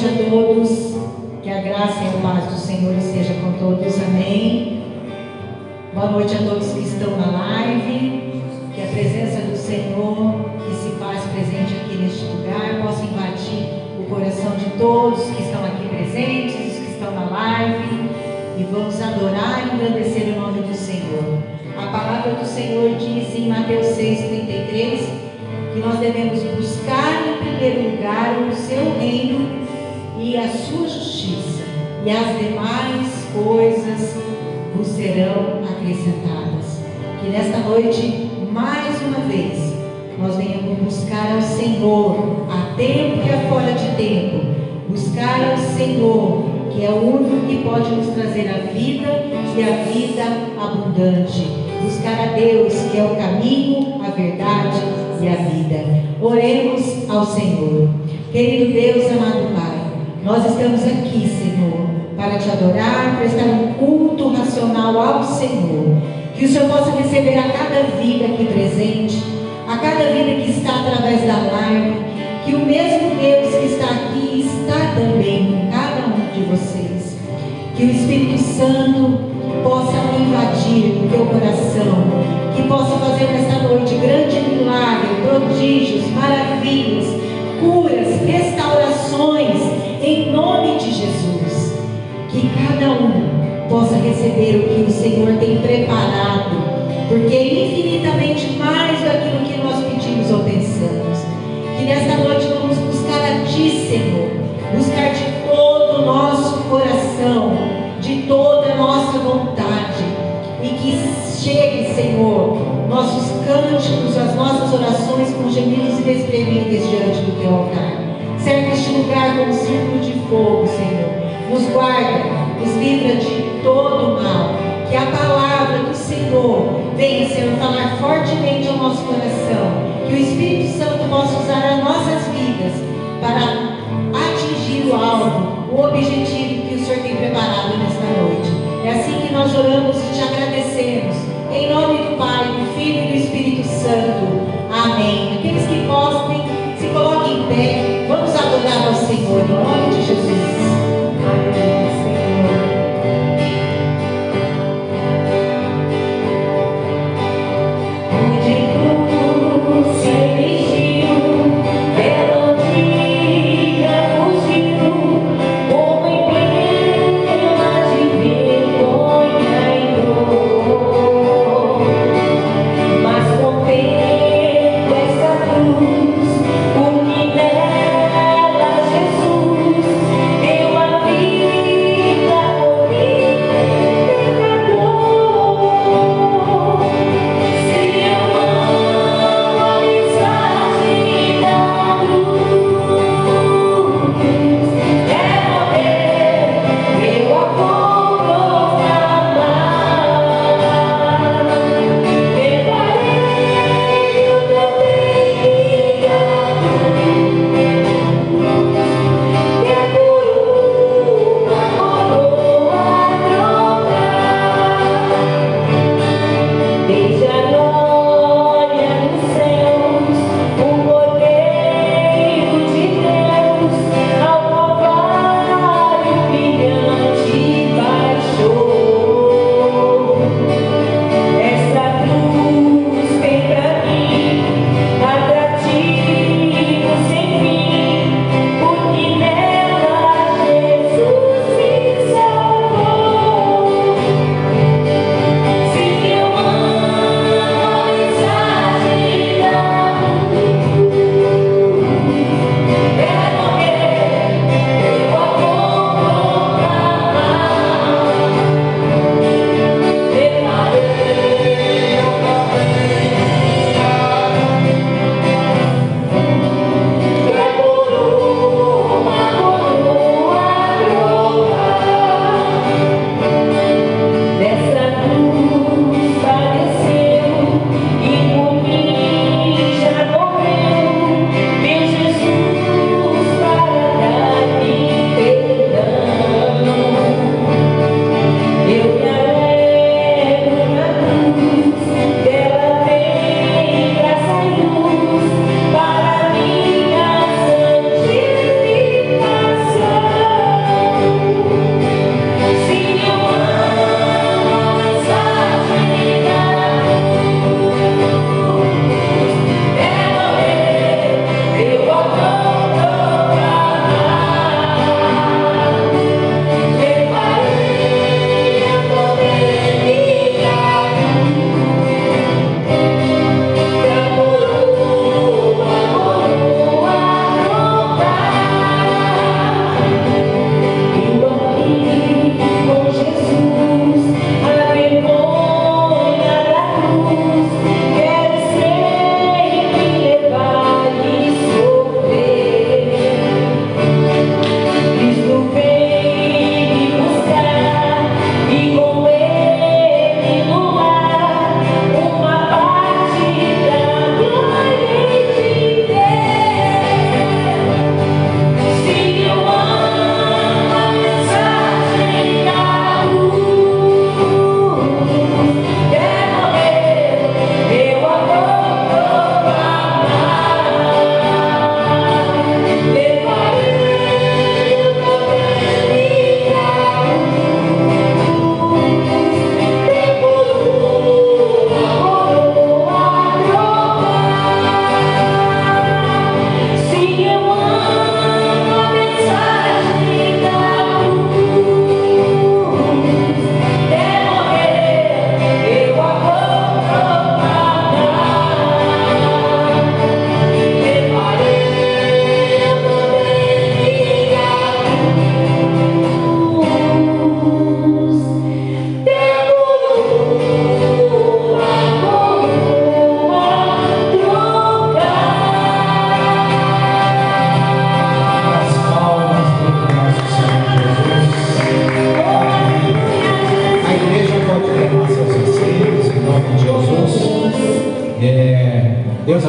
a todos, que a graça e a paz do Senhor esteja com todos, amém. Boa noite a todos que estão na live, que a presença do Senhor que se faz presente aqui neste lugar possa invadir o coração de todos que estão aqui presentes, os que estão na live, e vamos adorar e engrandecer o nome do Senhor. A palavra do Senhor diz em Mateus 6,33 que nós devemos buscar em primeiro lugar o seu reino e a sua justiça, e as demais coisas vos serão acrescentadas. Que nesta noite, mais uma vez, nós venhamos buscar ao Senhor, a tempo e a fora de tempo, buscar ao Senhor, que é o único que pode nos trazer a vida e a vida abundante. Buscar a Deus, que é o caminho, a verdade e a vida. Oremos ao Senhor. Querido Deus, amado Pai, nós estamos aqui, Senhor, para te adorar, prestar um culto racional ao Senhor. Que o Senhor possa receber a cada vida aqui presente, a cada vida que está através da live, que o mesmo Deus que está aqui está também com cada um de vocês. Que o Espírito Santo possa invadir o teu coração, que possa fazer nesta noite grande milagre, prodígios, maravilhas, curas, restaurações, em nome de Jesus. Que cada um possa receber o que o Senhor tem preparado, porque é infinitamente mais daquilo que nós pedimos ou pensamos. Que nesta noite vamos buscar a Ti, Senhor, buscar de todo o nosso coração, de toda a nossa vontade, e que chegue, Senhor, nossos cânticos, as nossas orações com gemidos inexprimíveis diante do Teu altar. Cerca este lugar como círculo de fogo, Senhor. Nos guarda, nos livra de todo o mal. Que a palavra do Senhor venha, Senhor, falar fortemente ao nosso coração. Que o Espírito Santo possa usar as nossas vidas para atingir o alvo, o objetivo que o Senhor tem preparado nesta noite. É assim que nós oramos e te agradecemos. Em nome do Pai, do Filho e do Espírito Santo. Amém. Aqueles que possam, se coloquem em pé. Vamos adorar ao Senhor, em nome de Jesus. Aleluia, Senhor. Onde tudo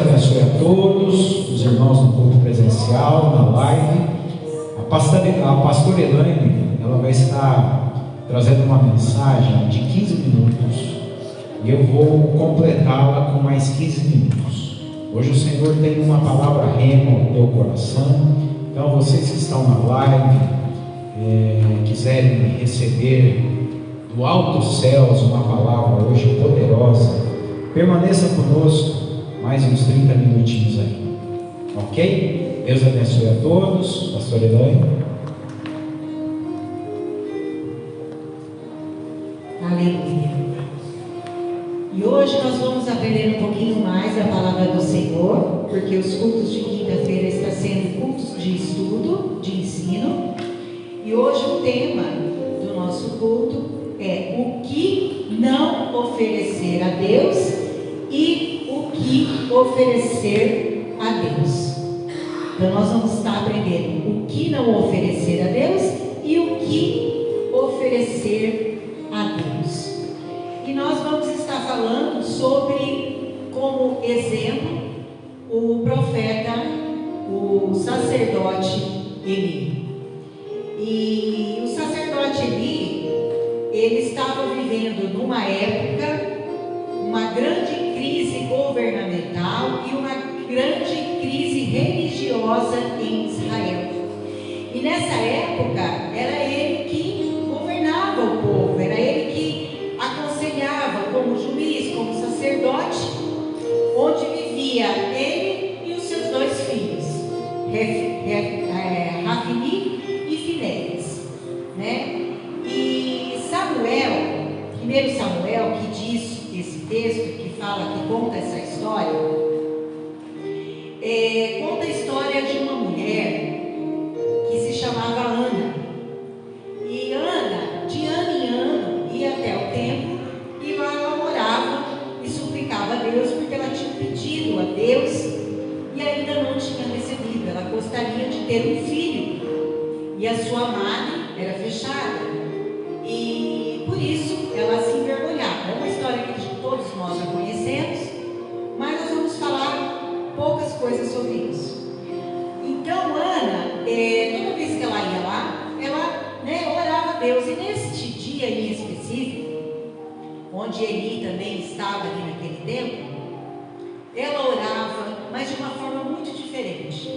abençoe a todos, os irmãos no culto presencial, na live. A pastora Elaine, ela vai estar trazendo uma mensagem de 15 minutos e eu vou completá-la com mais 15 minutos. Hoje o Senhor tem uma palavra rema no teu coração, então vocês que estão na live, quiserem receber do alto dos céus uma palavra hoje poderosa, permaneça conosco mais uns 30 minutinhos aí, ok? Deus abençoe a todos. Pastor Elaine. Aleluia. E hoje nós vamos aprender um pouquinho mais a palavra do Senhor, porque os cultos de quinta-feira estão sendo cultos de estudo, de ensino, e hoje o tema do nosso culto é o que não oferecer a Deus e o que oferecer a Deus. Então nós vamos estar aprendendo o que não oferecer a Deus e o que oferecer a Deus. E nós vamos estar falando sobre, como exemplo, o profeta, o sacerdote Eli. E o sacerdote Eli, ele estava vivendo numa época, uma grande crise governamental e uma grande crise religiosa em Israel. E nessa época era ele que governava o povo, era ele que aconselhava como juiz, como sacerdote, onde vivia ele e os seus dois filhos, Rafini e Finéias, né? E Samuel, 1 Samuel, que diz esse texto, que fala, que conta essa história, conta a história de uma mulher que se chamava Ana. E Ana, de ano em ano, ia até o templo e lá ela orava e suplicava a Deus, porque ela tinha pedido a Deus e ainda não tinha recebido. Ela gostaria de ter um filho e a sua madre era fechada. E por isso ela se envergonhava. É uma história que todos nós já conhecemos, mas nós vamos falar poucas coisas sobre isso. Então Ana, toda vez que ela ia lá, ela orava a Deus. E neste dia em específico, onde Eli também estava ali naquele tempo, ela orava, mas de uma forma muito diferente.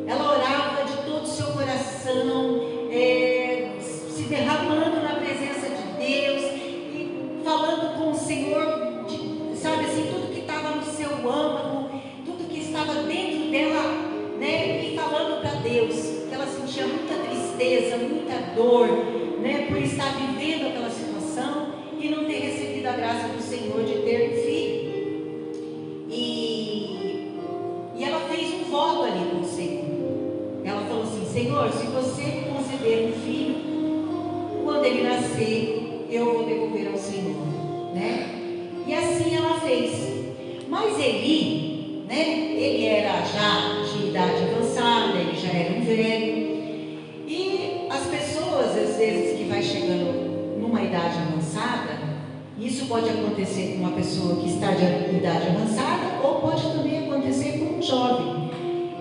Ela orava de todo o seu coração, se derramando na presença de Deus e falando com o Senhor, sabe assim, tudo que estava no seu âmago, tudo que estava dentro dela, né? E falando para Deus que ela sentia muita tristeza, muita dor, né? Por estar vivendo aquela situação e não ter recebido a graça do Senhor de ter um filho. E ela fez um voto ali com o Senhor. Ela falou assim: Senhor, se você me conceder um filho, quando ele nascer, eu vou devolver ao Senhor, né? E assim ela fez. Mas Eli, né? Ele era já de idade avançada, ele já era um velho. E as pessoas, às vezes, que vai chegando numa idade avançada, isso pode acontecer com uma pessoa que está de idade avançada, ou pode também acontecer com um jovem.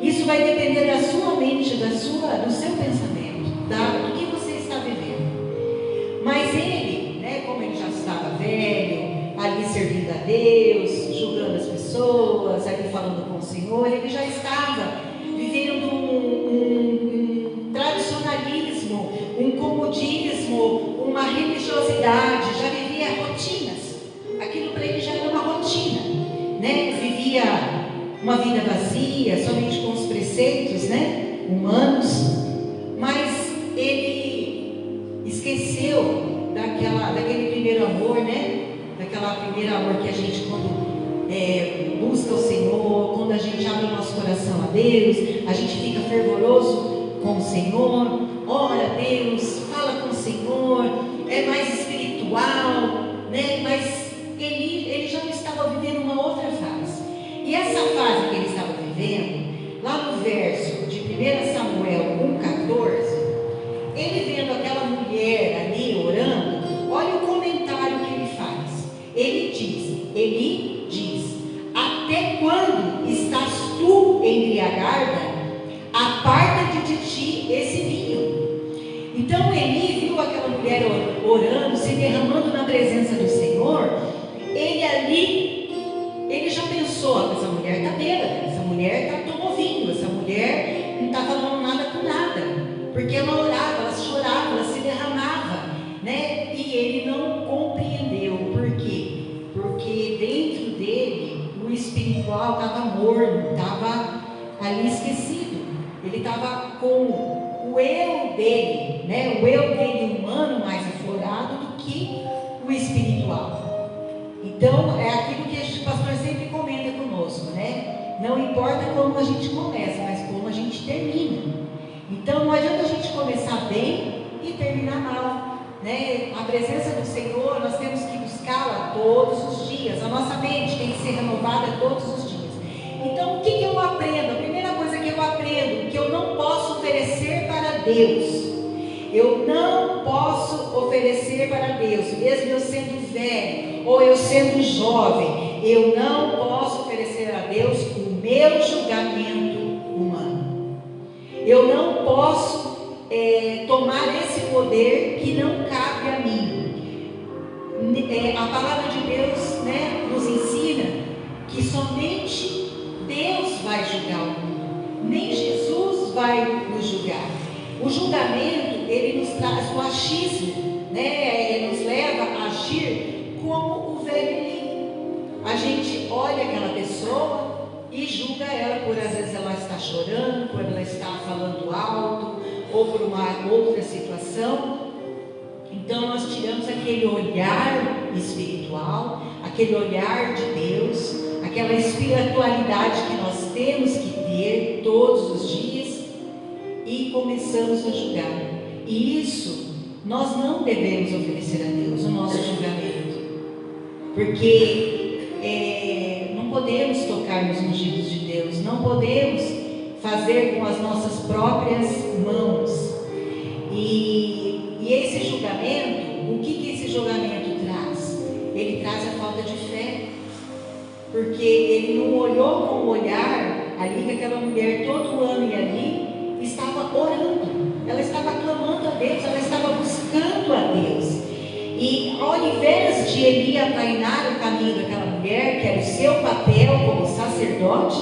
Isso vai depender da sua mente, do seu pensamento, do que você está vivendo. Mas ele, né, como ele já estava velho, ali servindo a Deus, julgando as pessoas, ali falando com o Senhor, ele já estava vivendo um tradicionalismo, um comodismo, uma religiosidade, já vivia rotinas. Aquilo para ele já era uma rotina, né? Vivia uma vida vazia, somente com os preceitos, né, humanos, mas ele esqueceu daquele primeiro amor, né? Daquela primeira amor que a gente, quando busca o Senhor, quando a gente abre o nosso coração a Deus, a gente fica fervoroso com o Senhor, ora a Deus, fala com o Senhor, é mais espiritual, né? Mas ele já estava vivendo uma outra fase. E essa fase que ele estava vivendo, lá no verso de 1 Samuel 1,14, ele vendo aquela mulher ali orando, olha o comentário que ele faz. Ele diz: até quando embriagada, aparta de ti esse vinho. Então Eli viu aquela mulher orando, se derramando na presença do Senhor. Ele já pensou: essa mulher está bêbada, essa mulher tomou vinho, essa mulher não está falando nada com nada, porque ela orava, ela chorava, ela se derramava, né? E ele não compreendeu. Por quê? Porque dentro dele o espiritual estava morno, estava ali esquecido. Ele estava com o eu dele, né? O eu dele humano mais aflorado do que o espiritual. Então é aquilo que o pastor sempre comenta conosco, né? Não importa como a gente começa, mas como a gente termina. Então não adianta a gente começar bem e terminar mal, né? A presença do Senhor nós temos que buscá-la todos os dias. A nossa mente tem que ser renovada todos os dias. Então o que eu aprendo? A primeira coisa que eu aprendo, que eu não posso oferecer para Deus. Eu não posso oferecer para Deus, mesmo eu sendo velho ou eu sendo jovem, eu não posso oferecer a Deus o meu julgamento humano. Eu não posso tomar esse poder que não cabe a mim. A palavra de Deus, né, nos ensina que somente Deus vai julgar o mundo, nem Jesus vai nos julgar. O julgamento, ele nos traz o achismo, né? Ele nos leva a agir como o velho Eli. A gente olha aquela pessoa e julga ela por, às vezes, ela está chorando, por ela estar falando alto, ou por uma outra situação. Então nós tiramos aquele olhar espiritual, aquele olhar de Deus, aquela espiritualidade que nós temos que ter todos os dias, e começamos a julgar. E isso nós não devemos oferecer a Deus, o nosso julgamento, porque não podemos tocar nos ungidos de Deus, não podemos fazer com as nossas próprias mãos. E esse julgamento, o que esse julgamento traz? Ele traz a falta de fé, porque ele não olhou com o olhar ali que aquela mulher todo ano ia ali, estava orando, ela estava clamando a Deus, ela estava buscando a Deus. E ao invés de Eli aplainar o caminho daquela mulher, que era o seu papel como sacerdote,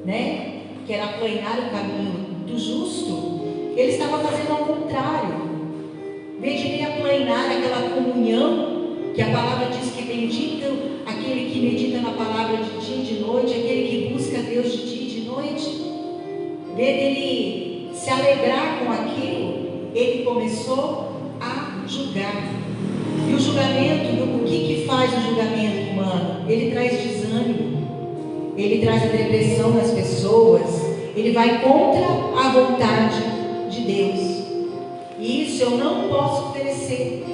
né, que era aplainar o caminho do justo, ele estava fazendo ao contrário. Em vez de ele aplainar aquela comunhão, que a palavra diz que bendito aquele que medita na palavra de dia e de noite, aquele que busca Deus de dia e de noite, dele se alegrar com aquilo, ele começou a julgar. E o julgamento, o que faz o julgamento humano? Ele traz desânimo, ele traz a depressão nas pessoas, ele vai contra a vontade de Deus. E isso eu não posso oferecer.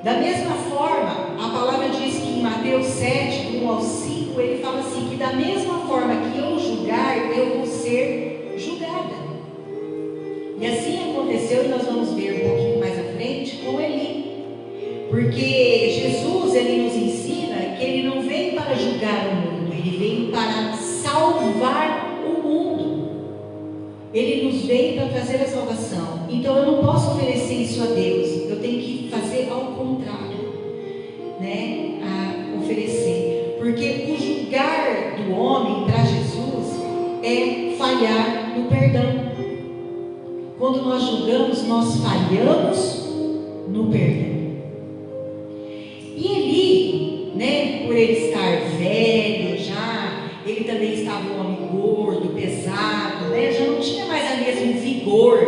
Da mesma forma, a palavra diz que em Mateus 7, 1 ao 5, ele fala assim, que da mesma forma que eu julgar, eu vou ser julgada. E assim aconteceu, e nós vamos ver um pouquinho mais à frente, com Eli. Porque Jesus, ele nos ensina que ele não veio para julgar o mundo, ele veio para salvar o mundo. Ele nos veio para trazer a salvação. Então eu não posso oferecer isso a Deus, eu tenho que fazer ao contrário, né? A oferecer. Porque o julgar do homem para Jesus é falhar no perdão. Quando nós julgamos, nós falhamos no perdão. E Eli, né, por ele estar velho já, ele também estava um homem gordo, pesado, né, já não tinha mais o mesmo vigor.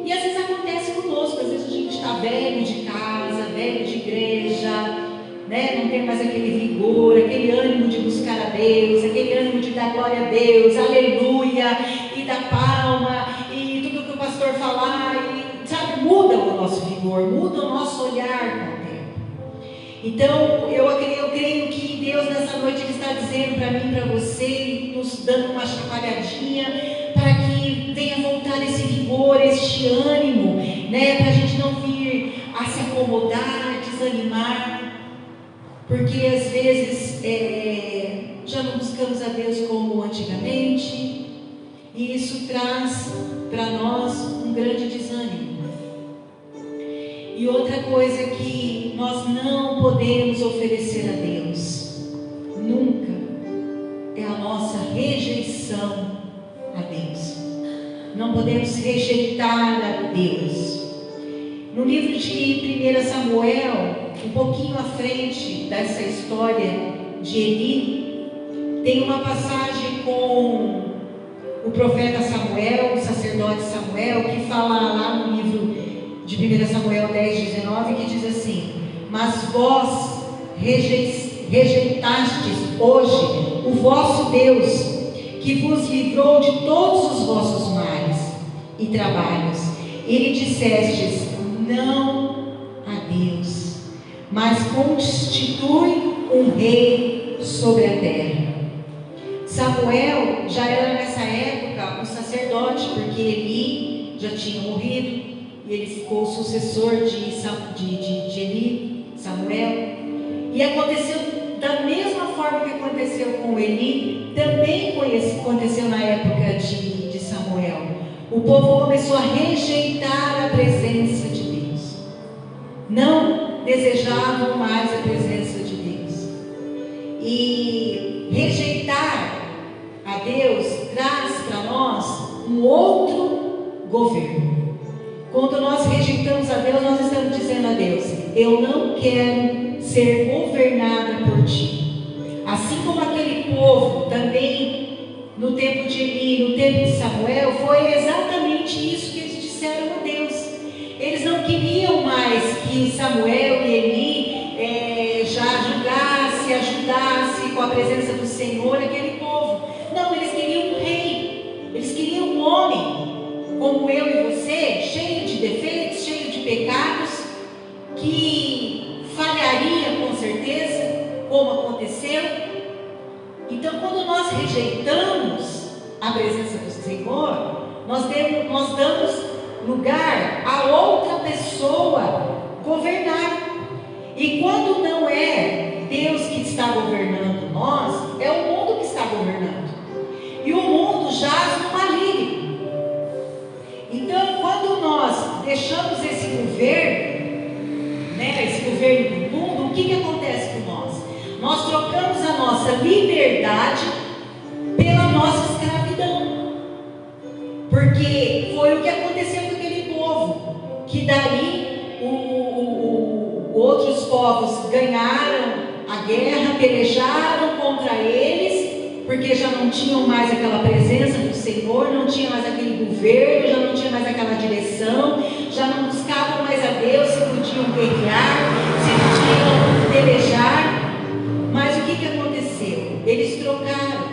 E às vezes acontece conosco, às vezes a gente está velho de casa, velho de igreja, né, não tem mais aquele vigor, aquele ânimo de buscar a Deus, aquele ânimo de dar glória a Deus, aleluia, e dar palma, e tudo que o pastor falar, e, sabe, muda o nosso vigor, muda o nosso olhar com o tempo. Então, eu creio que Deus nessa noite Ele está dizendo para mim, para você, nos dando uma chacoalhadinha, para que venha voltar esse vigor, este ânimo, né, para a gente não vir a se acomodar, desanimar, porque às vezes já não buscamos a Deus como antigamente, traz para nós um grande desânimo. E outra coisa que nós não podemos oferecer a Deus, nunca, é a nossa rejeição a Deus. Não podemos rejeitar a Deus. No livro de 1 Samuel, um pouquinho à frente dessa história de Eli, tem uma passagem com o profeta Samuel, o sacerdote Samuel, que fala lá no livro de 1 Samuel 10:19, que diz assim: mas vós rejeitastes hoje o vosso Deus, que vos livrou de todos os vossos males e trabalhos, e lhe dissestes não a Deus, mas constitui um rei sobre a terra. Samuel já era nessa época um sacerdote, porque Eli já tinha morrido e ele ficou o sucessor de Eli, Samuel. E aconteceu da mesma forma que aconteceu com Eli, também aconteceu na época de Samuel. O povo começou a rejeitar a presença de Deus, não desejavam mais a presença de Deus. E rejeitar a Deus traz para nós um outro governo. Quando nós rejeitamos a Deus, nós estamos dizendo a Deus: eu não quero ser governada por ti. Assim como aquele povo também, no tempo de Eli, no tempo de Samuel, foi exatamente isso que eles disseram a Deus. Eles não queriam mais que Samuel e Eli já ajudasse com a presença do Senhor aquele povo. Não, eles queriam um rei, eles queriam um homem como eu e você, cheio de defeitos, cheio de pecados, que falharia com certeza, como aconteceu. Então, quando nós rejeitamos a presença do Senhor, nós damos lugar a outra pessoa governar. E quando não é Deus que está governando nós, é o mundo que está governando. E o mundo jaz no maligno. Então, quando nós deixamos esse governo do mundo, o que acontece com nós? Nós trocamos a nossa liberdade pela nossa escravidão. Porque foi o que aconteceu com aquele povo, que daí outros povos ganharam a guerra, pelejaram contra eles, porque já não tinham mais aquela presença do Senhor, não tinha mais aquele governo, já não tinha mais aquela direção, já não buscavam mais a Deus, se podiam guerrear, se podiam pelejar. Mas o que aconteceu? Eles trocaram,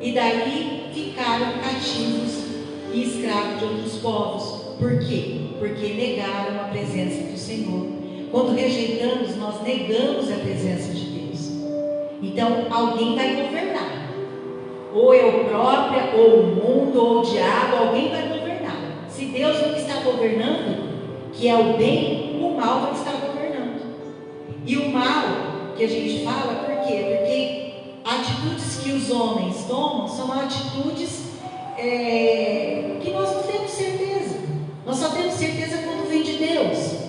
e daí ficaram cativos e escravos de outros povos. Por quê? Porque negaram a presença do Senhor. Quando rejeitamos, nós negamos a presença de Deus. Então, alguém vai governar. Ou eu própria, ou o mundo, ou o diabo, alguém vai governar. Se Deus não está governando, que é o bem, o mal vai estar governando. E o mal que a gente fala, por quê? Porque atitudes que os homens tomam são atitudes que nós não temos certeza. Nós só temos certeza quando vem de Deus.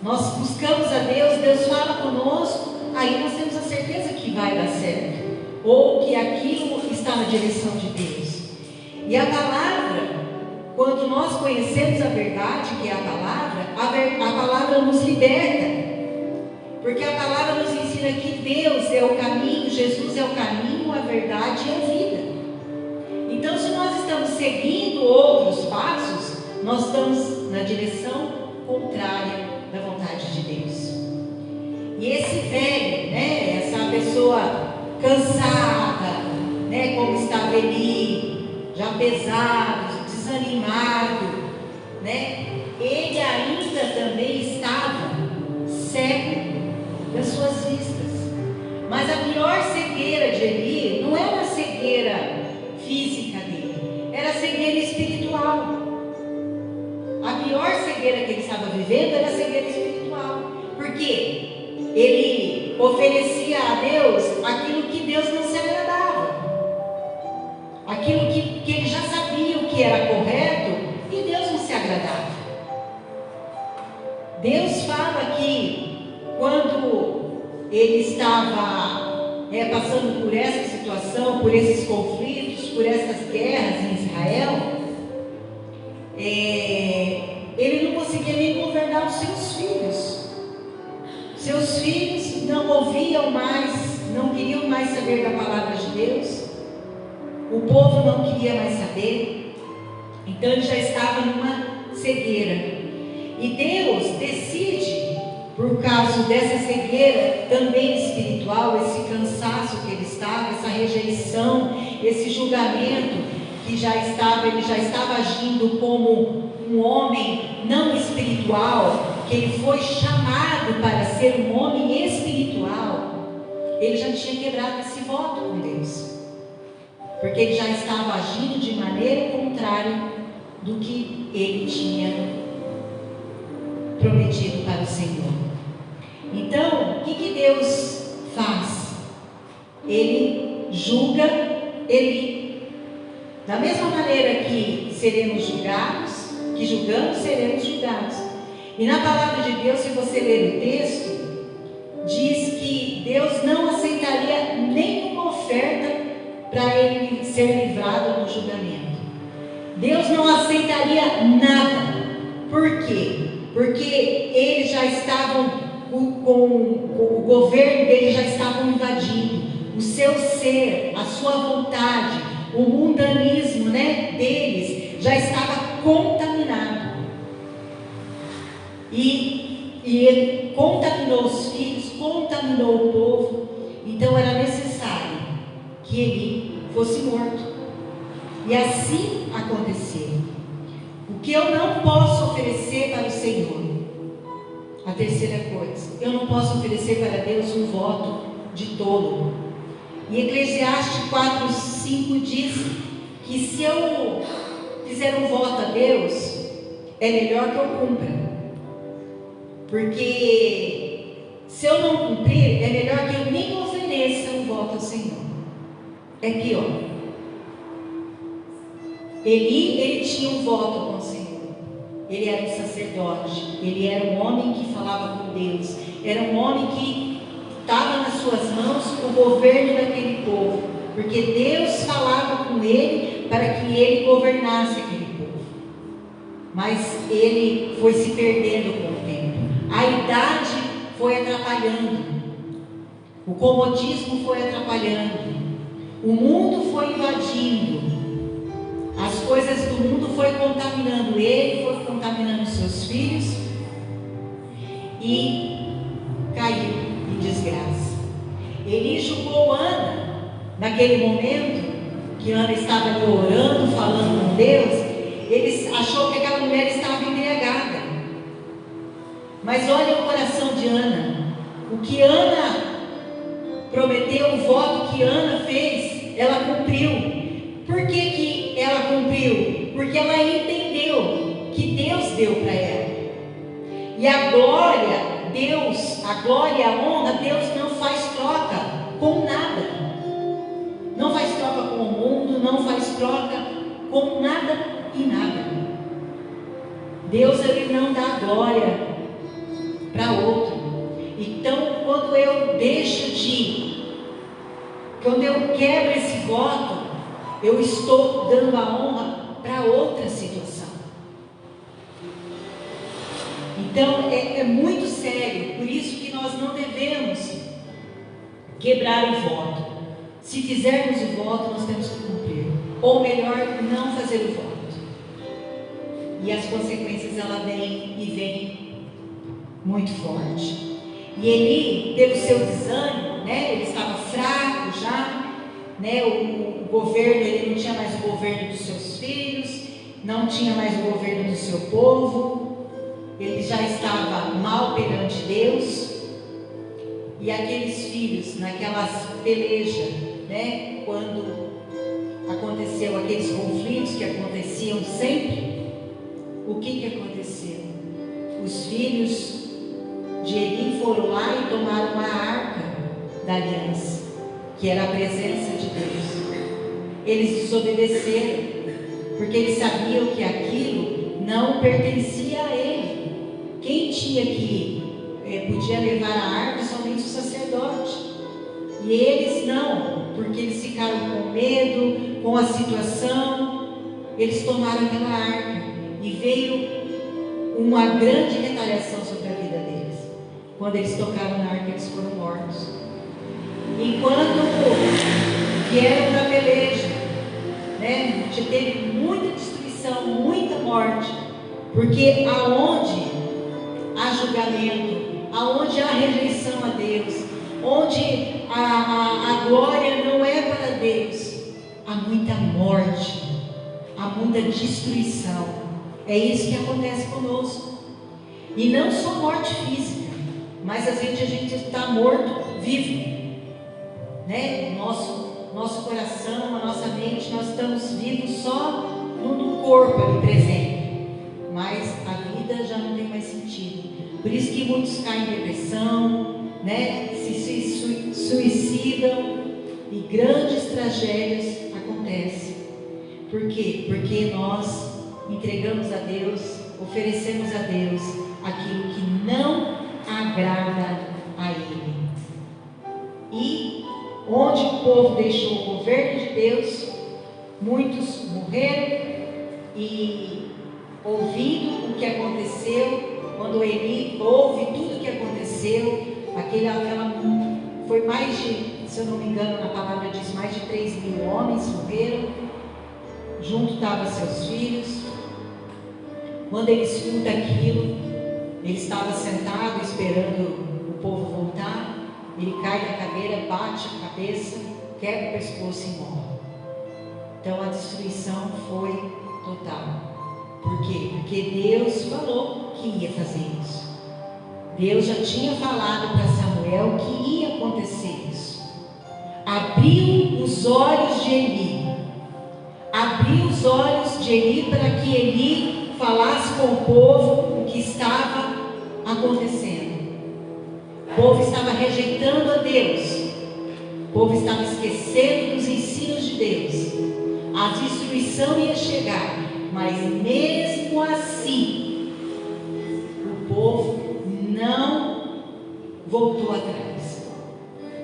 Nós buscamos a Deus, Deus fala conosco, aí nós temos a certeza que vai dar certo, ou que aquilo está na direção de Deus. E a palavra, quando nós conhecemos a verdade, que é a palavra nos liberta, porque a palavra nos ensina que Deus é o caminho, Jesus é o caminho, a verdade e a vida. Então, se nós estamos seguindo outros passos, nós estamos na direção contrária da vontade de Deus. E esse velho, essa pessoa cansada, como estava Eli, já pesado, desanimado, ele ainda também estava cego das suas vistas. Mas a pior cegueira de Eli não era a cegueira física dele, era a cegueira espiritual. A pior cegueira que ele estava vivendo era a cegueira espiritual. Por quê? Ele oferecia a Deus aquilo que Deus não se agradava, aquilo que ele já sabia ele estava passando por essa situação, por esses conflitos, por essas guerras em Israel, ele não conseguia nem governar os seus filhos. Seus filhos não ouviam mais, não queriam mais saber da palavra de Deus. O povo não queria mais saber. Então ele já estava numa cegueira. E Deus decide, por causa dessa cegueira também espiritual, esse cansaço que ele estava, essa rejeição, esse julgamento que ele já estava agindo como um homem não espiritual, que ele foi chamado para ser um homem espiritual. Ele já tinha quebrado esse voto com Deus, porque ele já estava agindo de maneira contrária do que ele tinha prometido para o Senhor. Então, o que Deus faz? Ele julga, da mesma maneira que seremos julgados, que julgamos, seremos julgados. E na palavra de Deus, se você ler o texto, diz que Deus não aceitaria nenhuma oferta para ele ser livrado do julgamento. Deus não aceitaria nada. Por quê? Porque eles já estavam o governo dele já estava invadindo o seu ser, a sua vontade, o mundanismo, deles já estava contaminado. E ele contaminou os filhos, contaminou o povo. Então era necessário que ele fosse morto. E assim aconteceu. O que eu não posso oferecer para o Senhor? A terceira coisa, eu não posso oferecer para Deus um voto de tolo. E Eclesiastes 4:5 diz que se eu fizer um voto a Deus, é melhor que eu cumpra. Porque se eu não cumprir, é melhor que eu nem ofereça um voto ao Senhor. É pior. Ele tinha um voto com o Senhor. Ele era um sacerdote, ele era um homem que falava com Deus, era um homem que estava nas suas mãos o governo daquele povo, porque Deus falava com ele para que ele governasse aquele povo. Mas ele foi se perdendo com o tempo, a idade foi atrapalhando, o comodismo foi atrapalhando, o mundo foi invadindo. As coisas do mundo foi contaminando ele, foi contaminando seus filhos e caiu em desgraça. Ele julgou Ana naquele momento que Ana estava ali orando, falando com Deus. Ele achou que aquela mulher estava embriagada. Mas olha o coração de Ana. O que Ana prometeu, o voto que Ana fez, ela cumpriu. Por que ela cumpriu? Porque ela entendeu que Deus deu para ela. E a glória, a honra, Deus não faz troca com nada. Não faz troca com o mundo, não faz troca com nada e nada. Deus, ele não dá glória para outro. Então, quando eu quebro esse voto, eu estou dando a honra para outra situação. Então é muito sério, por isso que nós não devemos quebrar o voto. Se fizermos o voto, nós temos que cumprir, ou melhor, não fazer o voto. E as consequências vêm muito forte. E Eli, pelo seu desânimo, ele estava fraco já. O governo, ele não tinha mais o governo dos seus filhos, não tinha mais o governo do seu povo, ele já estava mal perante Deus. E aqueles filhos, naquelas pelejas, quando aconteceu aqueles conflitos que aconteciam sempre, o que aconteceu? Os filhos de Eli foram lá e tomaram uma arca da aliança, que era a presença de Deus. Eles desobedeceram, porque eles sabiam que aquilo não pertencia a ele. Quem tinha que podia levar a arca somente o sacerdote. E eles não, porque eles ficaram com medo, com a situação, eles tomaram aquela arca e veio uma grande retaliação sobre a vida deles. Quando eles tocaram na arca, eles foram mortos. Enquanto vieram para a peleja, né, teve muita destruição, muita morte, porque aonde há julgamento, aonde há rejeição a Deus, onde a glória não é para Deus, há muita morte, há muita destruição. É isso que acontece conosco. E não só morte física, mas às vezes a gente está morto vivo, né? Nosso coração, a nossa mente, nós estamos vivos só no corpo ali presente, mas a vida já não tem mais sentido. Por isso que muitos caem em depressão, né? Se suicidam e grandes tragédias acontecem. Por quê? Porque nós entregamos a Deus, oferecemos a Deus aquilo que não agrada a Ele. E onde o povo deixou o governo de Deus, muitos morreram. E ouvindo o que aconteceu, quando Eli ouve tudo o que aconteceu, foi mais de, se eu não me engano, na palavra diz, mais de 3.000 homens morreram. Junto estavam seus filhos. Quando ele escuta aquilo, ele estava sentado esperando o povo voltar. Ele cai da cadeira, bate a cabeça, quebra o pescoço e morre. Então a destruição foi total. Por quê? Porque Deus falou que ia fazer isso. Deus já tinha falado para Samuel que ia acontecer isso. Abriu os olhos de Eli. Abriu os olhos de Eli para que Eli falasse com o povo o que estava acontecendo. O povo estava rejeitando a Deus. O povo estava esquecendo dos ensinos de Deus. A destruição ia chegar, mas mesmo assim, o povo não voltou atrás.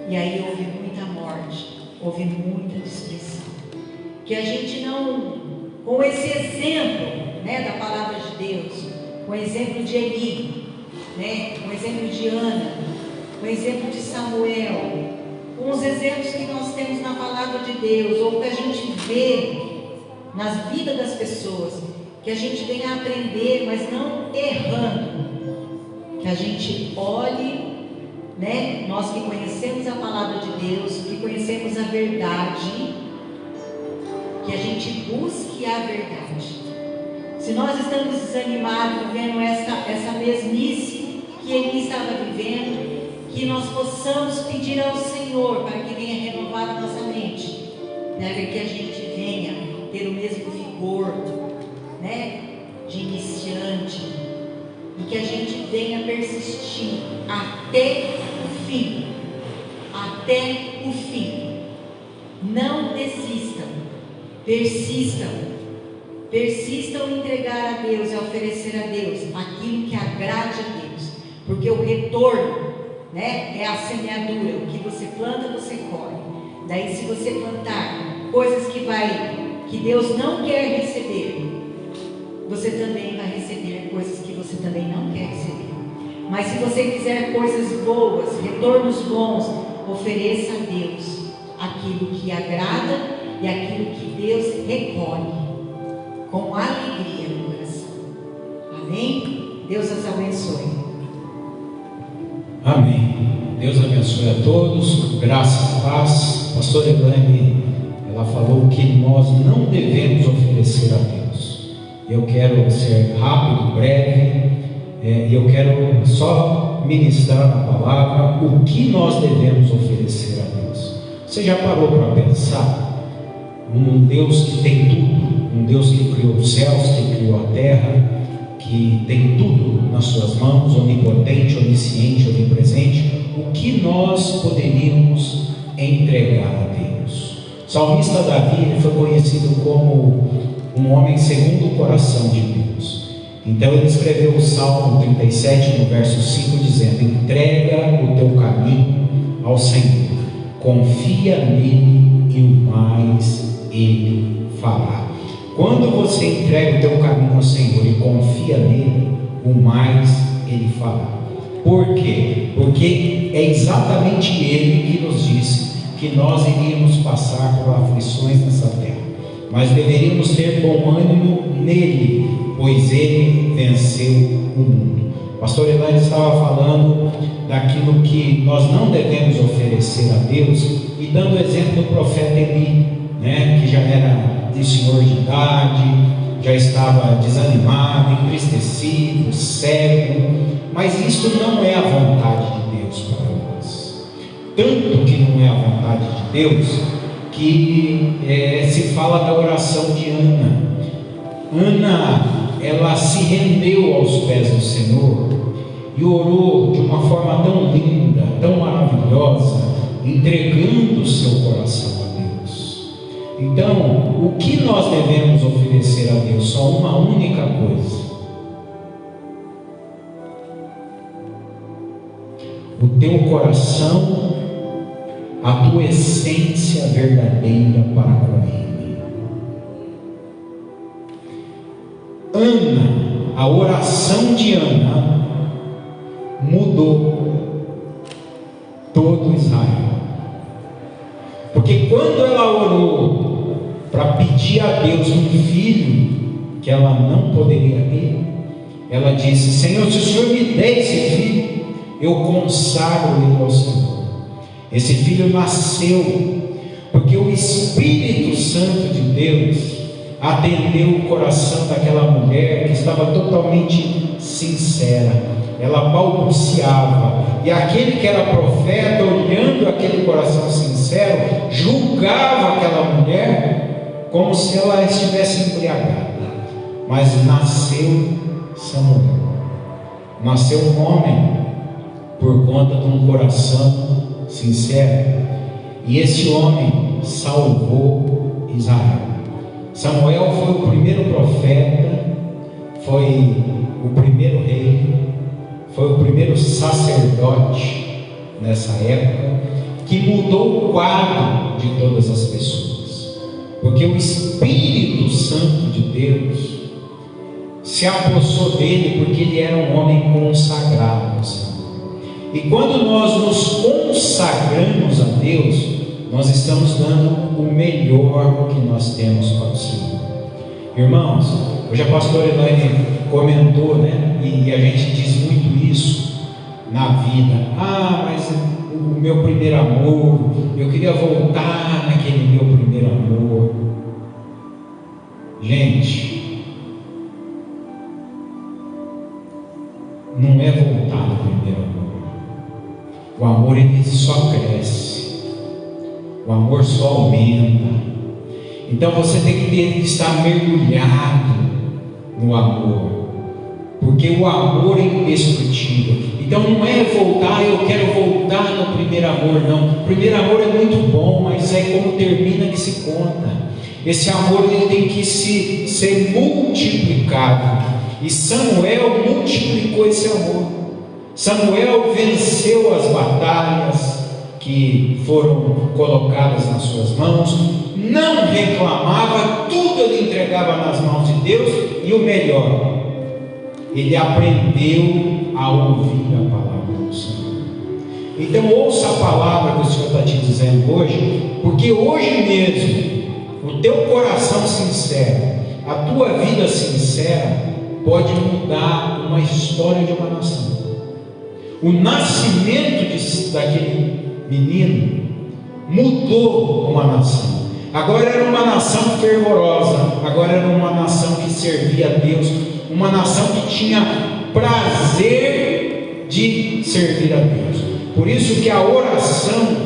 E aí houve muita morte, houve muita destruição. Que a gente não, com esse exemplo, né, da palavra de Deus, com o exemplo de Eli, né, com o exemplo de Ana, com o exemplo de Samuel, com os exemplos que nós temos na palavra de Deus, ou que a gente vê nas vidas das pessoas, que a gente venha a aprender, mas não errando, que a gente olhe, né, nós que conhecemos a palavra de Deus, que conhecemos a verdade, que a gente busque a verdade. Se nós estamos desanimados, vivendo essa mesmice que Ele estava vivendo, que nós possamos pedir ao Senhor para que venha renovar a nossa mente, né? Que a gente venha ter o mesmo vigor, né, de iniciante, e que a gente venha persistir até o fim. Até o fim. Não desistam. Persistam em entregar a Deus e oferecer a Deus aquilo que agrade a Deus, porque o retorno, né, é a semeadura. O que você planta, você colhe. Daí, se você plantar coisas que Deus não quer receber, você também vai receber coisas que você também não quer receber. Mas se você quiser coisas boas, retornos bons, ofereça a Deus aquilo que agrada e aquilo que Deus recolhe com alegria no coração. Amém? Deus os abençoe. Amém. Deus abençoe a todos. Graça e paz. Pastor Elaine, ela falou que nós não devemos oferecer a Deus. Eu quero ser rápido, breve, e eu quero só ministrar na palavra o que nós devemos oferecer a Deus. Você já parou para pensar? Um Deus que tem tudo, um Deus que criou os céus, que criou a terra, que tem tudo nas suas mãos, onipotente, onisciente, onipresente, o que nós poderíamos entregar a Deus? O salmista Davi, ele foi conhecido como um homem segundo o coração de Deus. Então ele escreveu o Salmo 37, no verso 5, dizendo: entrega o teu caminho ao Senhor, confia nele e o mais ele fará. Quando você entrega o teu caminho ao Senhor e confia nele, o mais ele fará. Por quê? Porque é exatamente ele que nos disse que nós iríamos passar por aflições nessa terra, mas deveríamos ter bom ânimo nele, pois ele venceu o mundo. Pastor Elaine estava falando daquilo que nós não devemos oferecer a Deus, e dando o exemplo do profeta Eli, que já era de senhor de idade, já estava desanimado, entristecido, cego, mas isso não é a vontade de Deus para nós. Tanto que não é a vontade de Deus, que se fala da oração de Ana. Ana, ela se rendeu aos pés do Senhor e orou de uma forma tão linda, tão maravilhosa, entregando o seu coração a Deus. Então, o que nós devemos oferecer a Deus? Só uma única coisa: o teu coração, a tua essência verdadeira para com Ele. Ana, a oração de Ana mudou todo Israel, porque quando ela orou para pedir a Deus um filho que ela não poderia ter, ela disse: Senhor, se o Senhor me der esse filho, eu consagro ele ao Senhor. Esse filho nasceu porque o Espírito Santo de Deus atendeu o coração daquela mulher que estava totalmente sincera. Ela balbuciava, e aquele que era profeta, olhando aquele coração sincero, julgava aquela mulher como se ela estivesse embriagada. Mas nasceu Samuel, nasceu um homem por conta de um coração sincero, e esse homem salvou Israel. Samuel foi o primeiro profeta, foi o primeiro rei, foi o primeiro sacerdote nessa época, que mudou o quadro de todas as pessoas, porque o Espírito Santo de Deus se apossou dele, porque ele era um homem consagrado ao Senhor. E quando nós nos consagramos a Deus, nós estamos dando o melhor que nós temos para o Senhor. Irmãos, hoje a pastora Elaine comentou, e a gente diz muito isso na vida: mas o meu primeiro amor, eu queria voltar naquele meu primeiro amor. Gente, não é voltar no primeiro amor. O amor, ele só cresce, o amor só aumenta. Então você tem que estar mergulhado no amor, porque o amor é indestrutível. Então não é voltar, eu quero voltar no primeiro amor, não. O primeiro amor é muito bom, mas é como termina que se conta. Esse amor, ele tem que ser multiplicado, e Samuel multiplicou esse amor. Samuel venceu as batalhas que foram colocadas nas suas mãos, não reclamava, tudo ele entregava nas mãos de Deus, e o melhor, ele aprendeu a ouvir a palavra do Senhor. Então ouça a palavra que o Senhor está te dizendo hoje, porque hoje mesmo o teu coração sincero, a tua vida sincera, pode mudar uma história de uma nação. O nascimento daquele menino mudou uma nação. Agora era uma nação fervorosa, agora era uma nação que servia a Deus, uma nação que tinha prazer de servir a Deus. Por isso que a oração,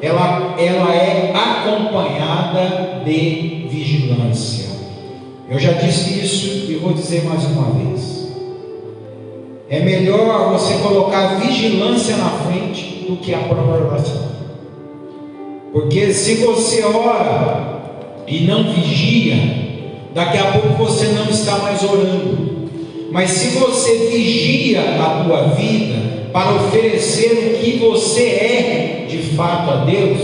ela é acompanhada de vigilância. Eu já disse isso e vou dizer mais uma vez. É melhor você colocar vigilância na frente do que a própria oração. Porque se você ora e não vigia, daqui a pouco você não está mais orando. Mas se você vigia a tua vida para oferecer o que você é de fato a Deus,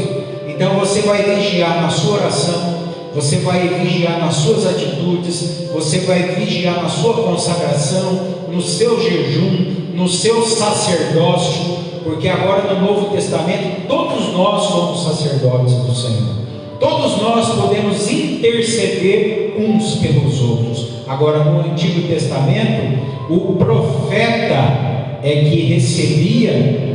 então você vai vigiar na sua oração, você vai vigiar nas suas atitudes, você vai vigiar na sua consagração, no seu jejum, no seu sacerdócio, porque agora no Novo Testamento todos nós somos sacerdotes do Senhor, todos nós podemos interceder uns pelos outros. Agora no Antigo Testamento o profeta é que recebia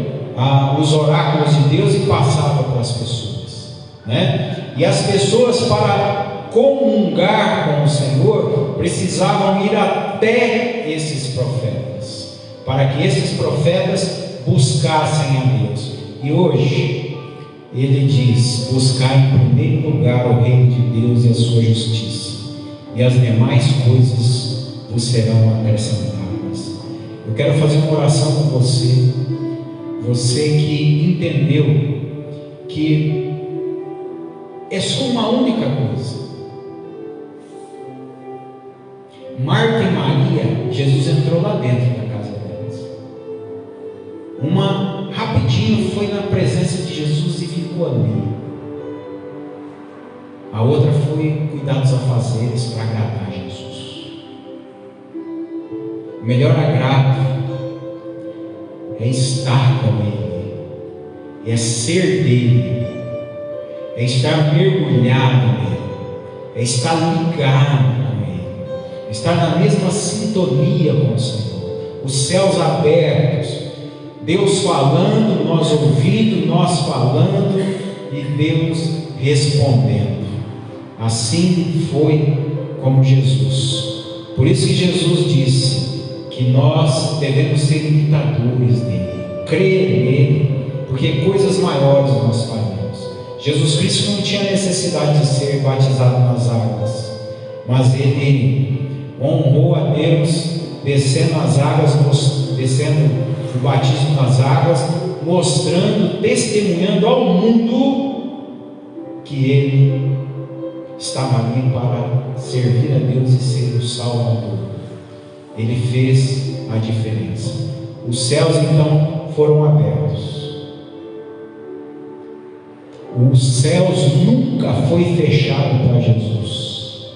os oráculos de Deus e passava para as pessoas, né? E as pessoas, para comungar com o Senhor, precisavam ir até esses profetas, para que esses profetas buscassem a Deus. E hoje ele diz: buscar em primeiro lugar o reino de Deus e a sua justiça, e as demais coisas vos serão acrescentadas. Eu quero fazer uma oração com você, você que entendeu que é só uma única coisa. Marta e Maria, Jesus entrou lá dentro da casa delas. Uma rapidinho foi na presença de Jesus e ficou ali. A outra foi cuidar dos afazeres para agradar Jesus. O melhor agrado é estar com Ele, é ser dele, é estar mergulhado nele, é estar ligado com Ele, é estar na mesma sintonia com o Senhor, os céus abertos, Deus falando, nós ouvindo, nós falando e Deus respondendo. Assim foi como Jesus. Por isso que Jesus disse que nós devemos ser imitadores dele, crer nele, porque coisas maiores nós faremos. Jesus Cristo não tinha necessidade de ser batizado nas águas, mas ele honrou a Deus descendo as águas, descendo o batismo nas águas, mostrando, testemunhando ao mundo que ele estava ali para servir a Deus e ser o Salvador. Ele fez a diferença. Os céus então foram abertos. Os céus nunca foi fechado para Jesus,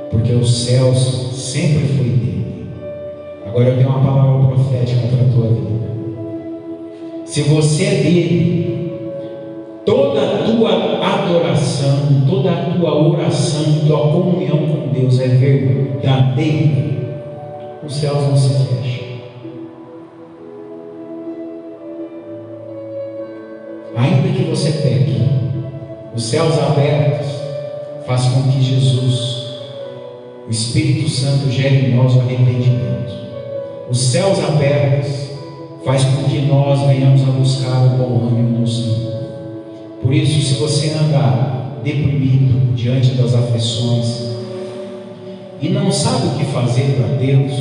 porque os céus sempre foi dele. Agora eu tenho uma palavra profética para a tua vida. Se você é dele, toda a tua adoração, toda a tua oração, tua comunhão com Deus é verdadeira, os céus não se fecham. Ainda que você peque, os céus abertos faz com que Jesus, o Espírito Santo, gere em nós o arrependimento. Os céus abertos faz com que nós venhamos a buscar o bom ânimo no Senhor. Por isso, se você andar deprimido diante das aflições e não sabe o que fazer para Deus,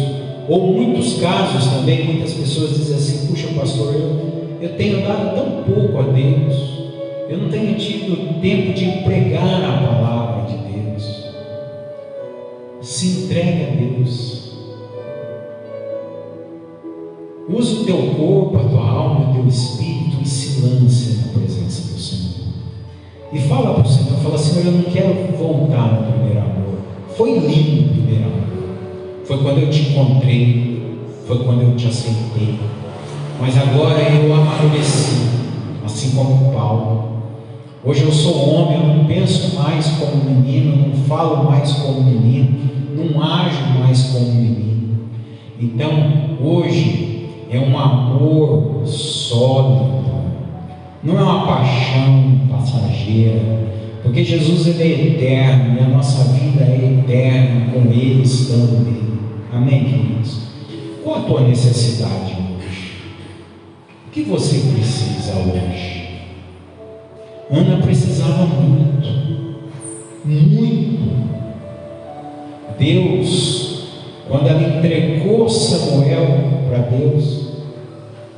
ou muitos casos também, muitas pessoas dizem assim: puxa pastor, eu tenho dado tão pouco a Deus, eu não tenho tido tempo de pregar a palavra de Deus. Se entregue a Deus. Use o teu corpo, a tua alma, o teu espírito e se lance na presença do Senhor. E fala para o Senhor, fala: Senhor, eu não quero voltar no primeiro amor. Foi lindo o primeiro amor. Foi quando eu te encontrei, foi quando eu te aceitei. Mas agora eu amadureci, assim como Paulo. Hoje eu sou homem, eu não penso mais como menino, não falo mais como menino, não ajo mais como menino. Então, hoje é um amor sólido, não é uma paixão passageira, porque Jesus ele é eterno e a nossa vida é eterna com Ele estando nele. Amém, queridos? Qual a tua necessidade hoje? O que você precisa hoje? Ana precisava muito, muito. Deus, quando ela entregou Samuel para Deus,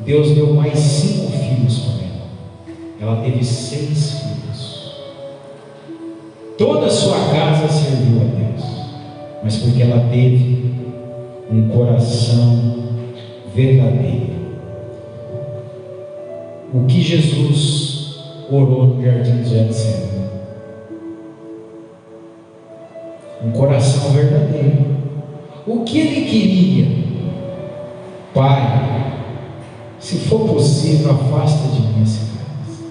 Deus deu mais 5 filhos para ela. Ela teve 6 filhos. Toda a sua casa serviu a Deus, mas porque ela teve um coração verdadeiro. o que Jesus orou no jardim de Getsemane. Um coração verdadeiro. O que ele queria? Pai, se for possível, afasta de mim esse cálice.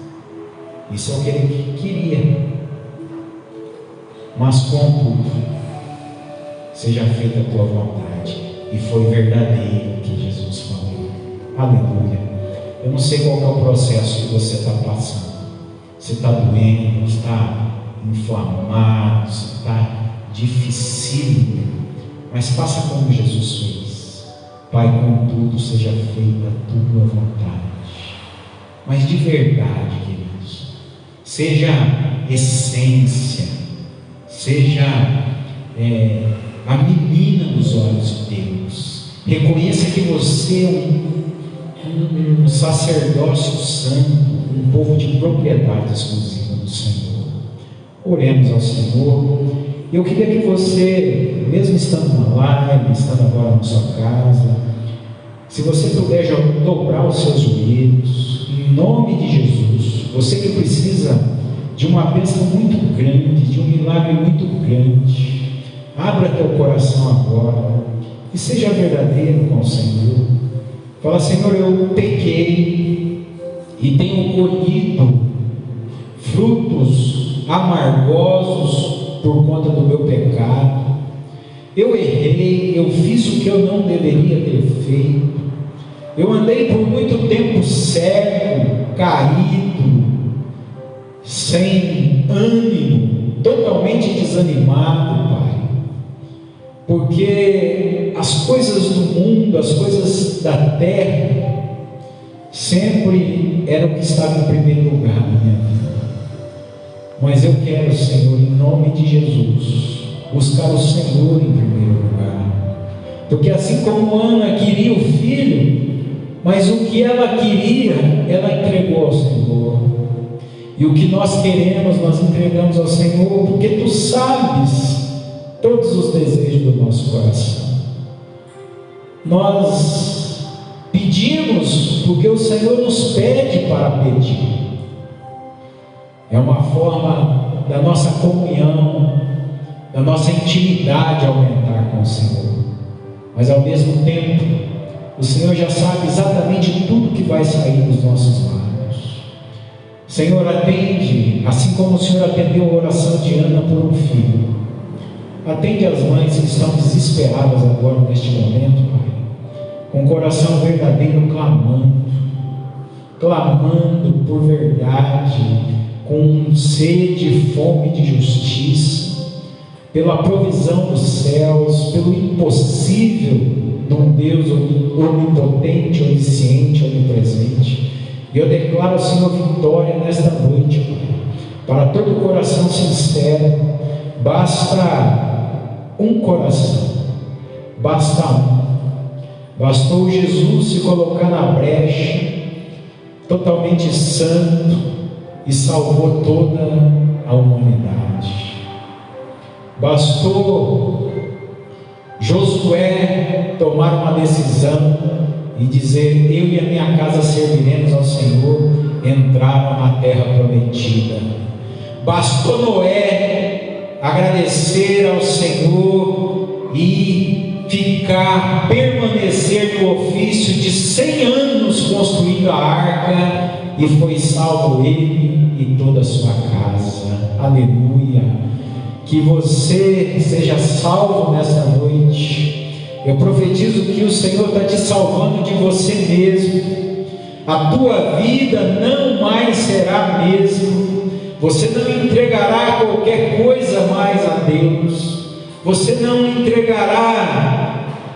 Isso é o que ele queria. Mas contudo, seja feita a tua vontade. E foi verdadeiro o que Jesus falou. Aleluia. Eu não sei qual é o processo que você está passando. Você está doendo, está inflamado, você está difícil, mas faça como Jesus fez. Pai, contudo, seja feita a tua vontade. Mas de verdade, queridos, seja essência, seja a menina dos olhos de Deus. Reconheça que você é um sacerdócio santo, um povo de propriedade exclusiva do Senhor. Oremos ao Senhor. Eu queria que você, mesmo estando na live, estando agora na sua casa, se você puder dobrar os seus joelhos, em nome de Jesus, você que precisa de uma bênção muito grande, de um milagre muito grande, abra teu coração agora e seja verdadeiro com o Senhor. Fala: Senhor, eu pequei e tenho colhido frutos amargosos por conta do meu pecado. Eu errei, eu fiz o que eu não deveria ter feito. Eu andei por muito tempo cego, caído, sem ânimo, totalmente desanimado, Pai, porque as coisas do mundo, as coisas da terra, sempre eram o que estava em primeiro lugar na minha vida. Mas eu quero, Senhor, em nome de Jesus, buscar o Senhor em primeiro lugar, porque assim como Ana queria o filho, mas o que ela queria, ela entregou ao Senhor, e o que nós queremos, nós entregamos ao Senhor, porque Tu sabes todos os desejos do nosso coração. Nós pedimos porque o Senhor nos pede para pedir. É uma forma da nossa comunhão, da nossa intimidade aumentar com o Senhor. Mas ao mesmo tempo, o Senhor já sabe exatamente tudo que vai sair dos nossos lábios. Senhor, atende, assim como o Senhor atendeu a oração de Ana por um filho. Atende as mães que estão desesperadas agora neste momento, Pai, com o coração verdadeiro clamando por verdade, com sede e fome de justiça, pela provisão dos céus, pelo impossível de um Deus onipotente, onisciente, onipresente. E eu declaro, Senhor, vitória nesta noite, Pai, para todo coração sincero. Basta um coração, basta um. Bastou Jesus se colocar na brecha, totalmente santo, e salvou toda a humanidade. Bastou Josué tomar uma decisão e dizer: eu e a minha casa serviremos ao Senhor. Entraram na terra prometida. Bastou Noé agradecer ao Senhor e permanecer no ofício de 100 anos construindo a arca, e foi salvo ele e toda a sua casa. Aleluia. Que você seja salvo nesta noite. Eu profetizo que o Senhor está te salvando de você mesmo. A tua vida não mais será a mesma. Você não entregará qualquer coisa mais a Deus. Você não entregará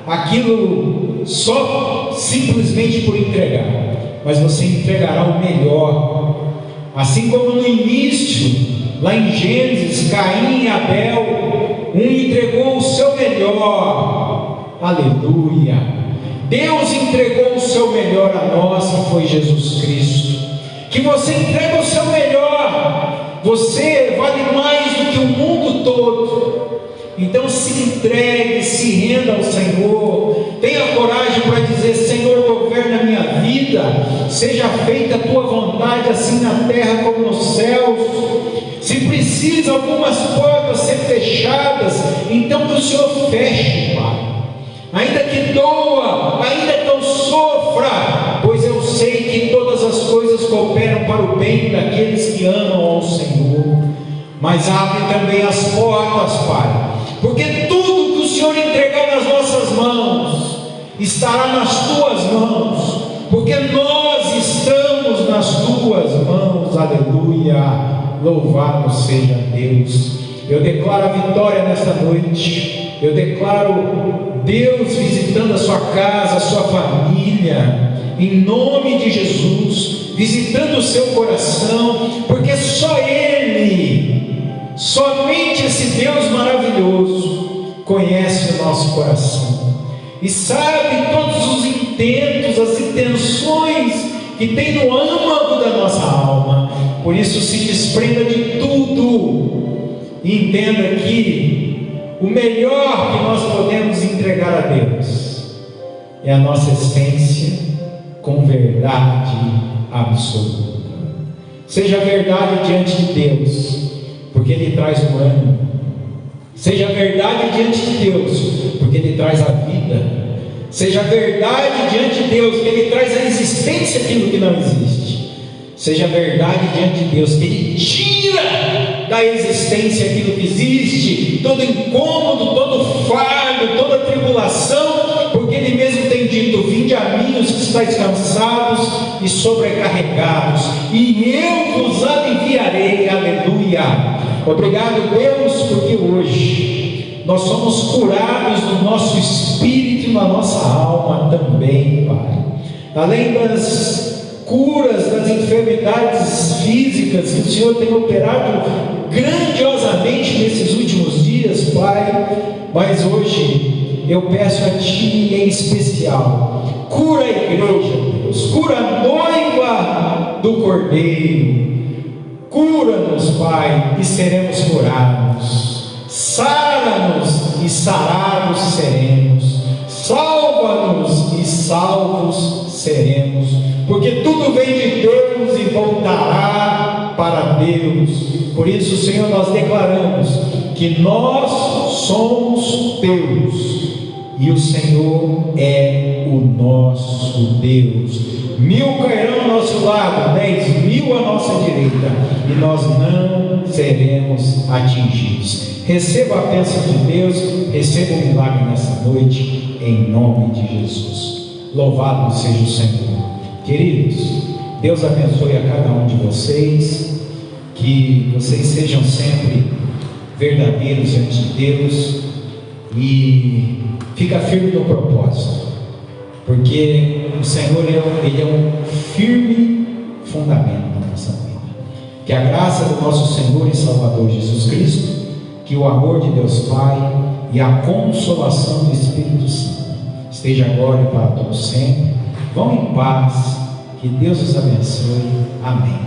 aquilo só simplesmente por entregar, mas você entregará o melhor. Assim como no início, lá em Gênesis, Caim e Abel, um entregou o seu melhor. Aleluia. Deus entregou o seu melhor a nós, que foi Jesus Cristo. Que você entregue o seu melhor. Você vale mais do que o mundo todo. Então se entregue, se renda ao Senhor. Tenha coragem para dizer: Senhor, governa a minha vida, seja feita a tua vontade, assim na terra como nos céus. Se precisa algumas portas ser fechadas, então que o Senhor feche, Pai. Ainda que doa, ainda que eu sofra, pois eu sei que todas as coisas cooperam para o bem daqueles que amam ao Senhor. Mas abre também as portas, Pai, porque tudo que o Senhor entregar nas nossas mãos estará nas tuas mãos, porque nós estamos nas tuas mãos. Aleluia, louvado seja Deus. Eu declaro a vitória nesta noite. Eu declaro Deus visitando a sua casa, a sua família, em nome de Jesus, visitando o seu coração, porque só Ele, somente esse Deus maravilhoso, conhece o nosso coração e sabe todos os intentos, as intenções que tem no âmago da nossa alma. Por isso, se desprenda de tudo e entenda que o melhor que nós podemos entregar a Deus é a nossa essência com verdade absoluta. Seja verdade diante de Deus, porque Ele traz o ânimo. Seja verdade diante de Deus, porque Ele traz a vida. Seja verdade diante de Deus, que Ele traz a existência aquilo que não existe. Seja verdade diante de Deus, que Ele tira da existência aquilo que existe, todo incômodo, todo fardo, toda tribulação, porque Ele mesmo tem dito: vinde a mim os que estáis cansados e sobrecarregados, e eu vos aliviarei. Aleluia. Obrigado, Deus, porque hoje nós somos curados no nosso espírito e na nossa alma também, Pai. Além das curas, das enfermidades físicas que o Senhor tem operado grandiosamente nesses últimos dias, Pai, mas hoje eu peço a Ti em especial: cura a igreja, Deus, cura a noiva do Cordeiro. Cura-nos, Pai, e seremos curados. Sara-nos e sarados seremos. Salva-nos e salvos seremos. Porque tudo vem de Deus e voltará para Deus. Por isso, Senhor, nós declaramos que nós somos Teus e o Senhor é o nosso Deus. 1000 cairão ao nosso lado, 10.000 à nossa direita, e nós não seremos atingidos. Receba a bênção de Deus, receba o milagre nessa noite, em nome de Jesus. Louvado seja o Senhor. Queridos, Deus abençoe a cada um de vocês, que vocês sejam sempre verdadeiros diante de Deus, e fica firme no propósito, porque o Senhor ele é um firme fundamento na nossa vida. Que a graça do nosso Senhor e Salvador Jesus Cristo, que o amor de Deus Pai e a consolação do Espírito Santo esteja agora e para todos sempre. Vão em paz, que Deus os abençoe. Amém.